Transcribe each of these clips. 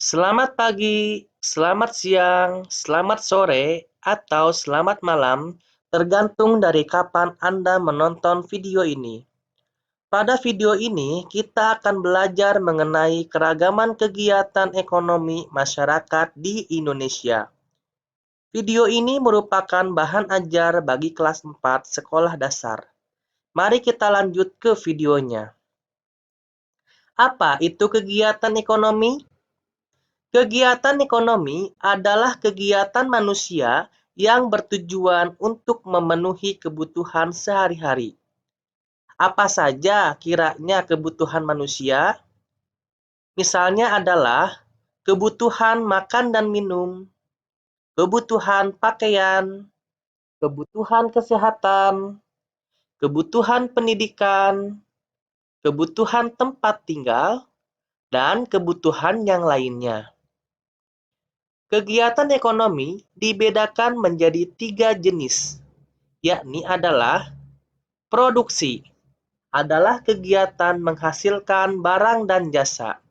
Selamat pagi, selamat siang, selamat sore, atau selamat malam, tergantung dari kapan Anda menonton video ini. Pada video ini, kita akan belajar mengenai keragaman kegiatan ekonomi masyarakat di Indonesia. Video ini merupakan bahan ajar bagi kelas 4 sekolah dasar. Mari kita lanjut ke videonya. Apa itu kegiatan ekonomi? Kegiatan ekonomi adalah kegiatan manusia yang bertujuan untuk memenuhi kebutuhan sehari-hari. Apa saja kiranya kebutuhan manusia? Misalnya adalah kebutuhan makan dan minum, kebutuhan pakaian, kebutuhan kesehatan, kebutuhan pendidikan, kebutuhan tempat tinggal, dan kebutuhan yang lainnya. Kegiatan ekonomi dibedakan menjadi 3 jenis, yakni adalah produksi, adalah kegiatan menghasilkan barang dan jasa.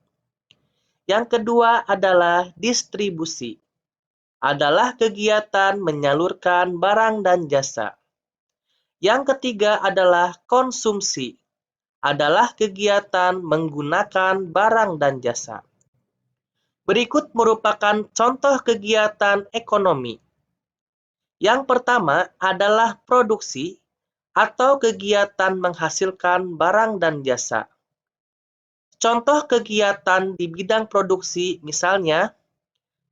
Yang kedua adalah distribusi, adalah kegiatan menyalurkan barang dan jasa. Yang ketiga adalah konsumsi, adalah kegiatan menggunakan barang dan jasa. Berikut merupakan contoh kegiatan ekonomi. Yang pertama adalah produksi atau kegiatan menghasilkan barang dan jasa. Contoh kegiatan di bidang produksi misalnya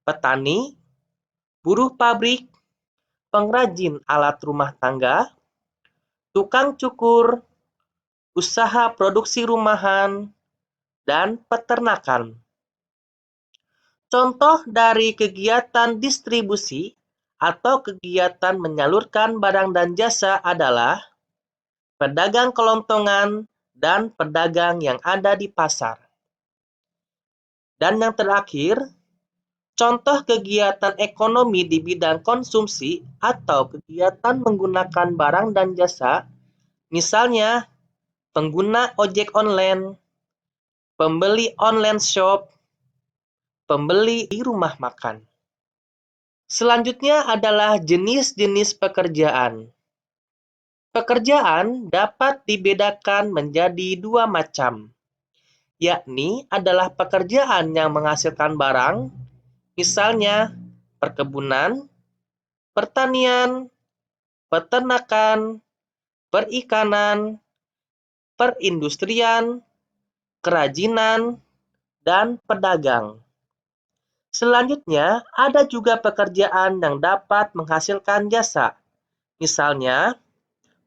petani, buruh pabrik, pengrajin alat rumah tangga, tukang cukur, usaha produksi rumahan, dan peternakan. Contoh dari kegiatan distribusi atau kegiatan menyalurkan barang dan jasa adalah pedagang kelontongan dan pedagang yang ada di pasar. Dan yang terakhir, contoh kegiatan ekonomi di bidang konsumsi atau kegiatan menggunakan barang dan jasa, misalnya pengguna ojek online, pembeli online shop, pembeli di rumah makan. Selanjutnya adalah jenis-jenis pekerjaan. Pekerjaan dapat dibedakan menjadi 2 macam, yakni adalah pekerjaan yang menghasilkan barang, misalnya perkebunan, pertanian, peternakan, perikanan, perindustrian, kerajinan, dan pedagang. Selanjutnya, ada juga pekerjaan yang dapat menghasilkan jasa, misalnya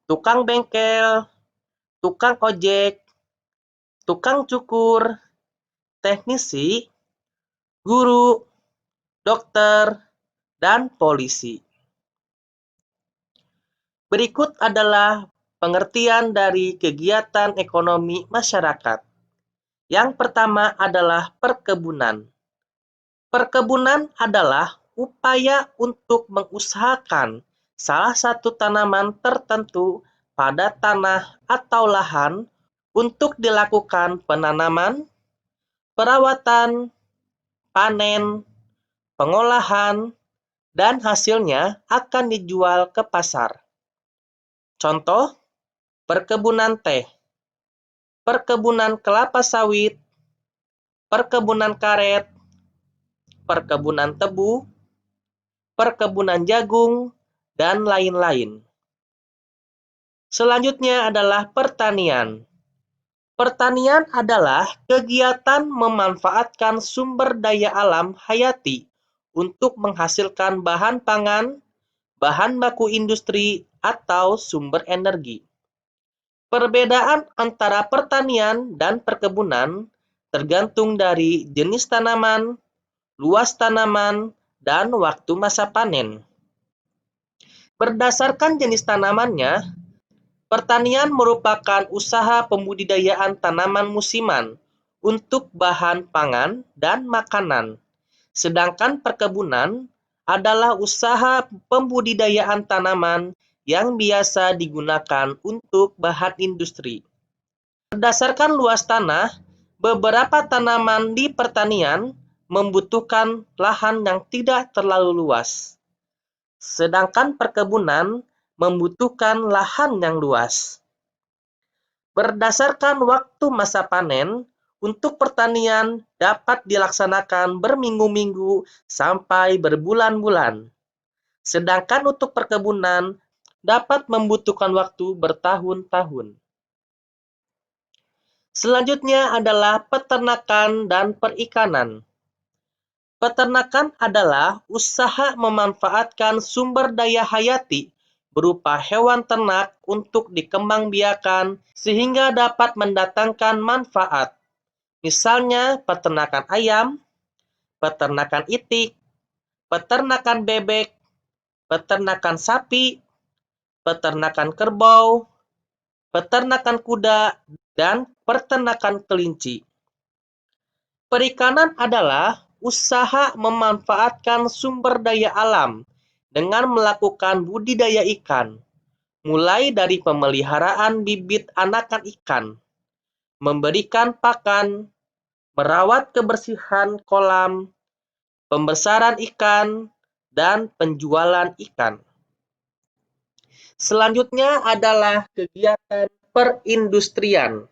tukang bengkel, tukang ojek, tukang cukur, teknisi, guru, dokter, dan polisi. Berikut adalah pengertian dari kegiatan ekonomi masyarakat. Yang pertama adalah perkebunan. Perkebunan adalah upaya untuk mengusahakan salah satu tanaman tertentu pada tanah atau lahan untuk dilakukan penanaman, perawatan, panen, pengolahan, dan hasilnya akan dijual ke pasar. Contoh, perkebunan teh, perkebunan kelapa sawit, perkebunan karet, perkebunan tebu, perkebunan jagung, dan lain-lain. Selanjutnya adalah pertanian. Pertanian adalah kegiatan memanfaatkan sumber daya alam hayati untuk menghasilkan bahan pangan, bahan baku industri, atau sumber energi. Perbedaan antara pertanian dan perkebunan tergantung dari jenis tanaman, luas tanaman, dan waktu masa panen. Berdasarkan jenis tanamannya, pertanian merupakan usaha pembudidayaan tanaman musiman untuk bahan pangan dan makanan, sedangkan perkebunan adalah usaha pembudidayaan tanaman yang biasa digunakan untuk bahan industri. Berdasarkan luas tanah, beberapa tanaman di pertanian membutuhkan lahan yang tidak terlalu luas, sedangkan perkebunan membutuhkan lahan yang luas. Berdasarkan waktu masa panen, untuk pertanian dapat dilaksanakan berminggu-minggu sampai berbulan-bulan, sedangkan untuk perkebunan dapat membutuhkan waktu bertahun-tahun. Selanjutnya adalah peternakan dan perikanan. Peternakan adalah usaha memanfaatkan sumber daya hayati berupa hewan ternak untuk dikembangbiakan sehingga dapat mendatangkan manfaat. Misalnya peternakan ayam, peternakan itik, peternakan bebek, peternakan sapi, peternakan kerbau, peternakan kuda, dan peternakan kelinci. Perikanan adalah usaha memanfaatkan sumber daya alam dengan melakukan budidaya ikan, mulai dari pemeliharaan bibit anakan ikan, memberikan pakan, merawat kebersihan kolam, pembesaran ikan, dan penjualan ikan. Selanjutnya adalah kegiatan perindustrian.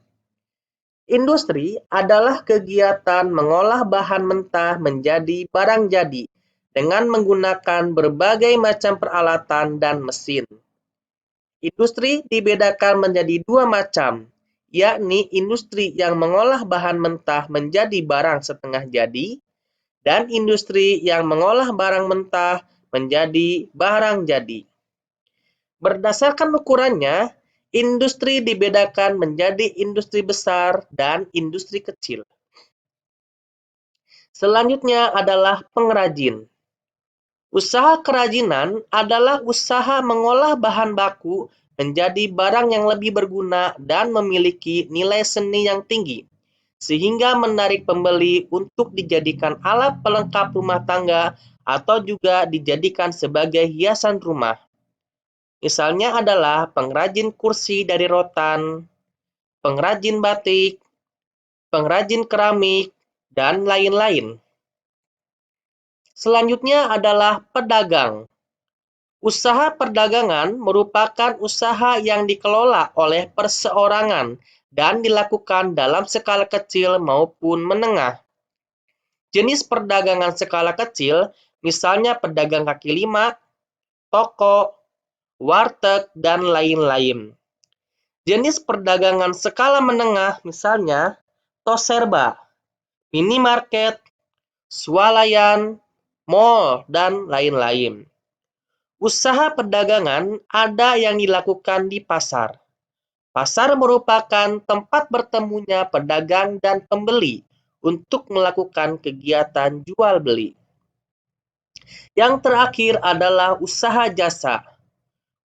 Industri adalah kegiatan mengolah bahan mentah menjadi barang jadi dengan menggunakan berbagai macam peralatan dan mesin. Industri dibedakan menjadi dua macam, yakni industri yang mengolah bahan mentah menjadi barang setengah jadi dan industri yang mengolah barang mentah menjadi barang jadi. Berdasarkan ukurannya, industri dibedakan menjadi industri besar dan industri kecil. Selanjutnya adalah pengrajin. Usaha kerajinan adalah usaha mengolah bahan baku menjadi barang yang lebih berguna dan memiliki nilai seni yang tinggi, sehingga menarik pembeli untuk dijadikan alat pelengkap rumah tangga atau juga dijadikan sebagai hiasan rumah. Misalnya adalah pengrajin kursi dari rotan, pengrajin batik, pengrajin keramik, dan lain-lain. Selanjutnya adalah pedagang. Usaha perdagangan merupakan usaha yang dikelola oleh perseorangan dan dilakukan dalam skala kecil maupun menengah. Jenis perdagangan skala kecil, misalnya pedagang kaki lima, toko, warteg, dan lain-lain. Jenis perdagangan skala menengah, misalnya toserba, minimarket, swalayan, mall, dan lain-lain. Usaha perdagangan ada yang dilakukan di pasar. Pasar merupakan tempat bertemunya pedagang dan pembeli untuk melakukan kegiatan jual beli. Yang terakhir adalah usaha jasa.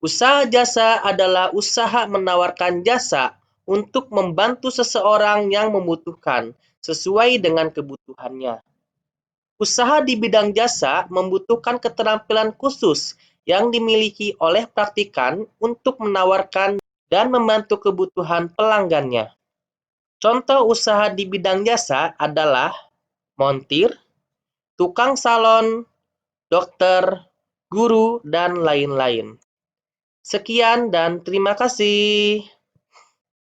Usaha jasa adalah usaha menawarkan jasa untuk membantu seseorang yang membutuhkan sesuai dengan kebutuhannya. Usaha di bidang jasa membutuhkan keterampilan khusus yang dimiliki oleh praktikan untuk menawarkan dan membantu kebutuhan pelanggannya. Contoh usaha di bidang jasa adalah montir, tukang salon, dokter, guru, dan lain-lain. Sekian dan terima kasih.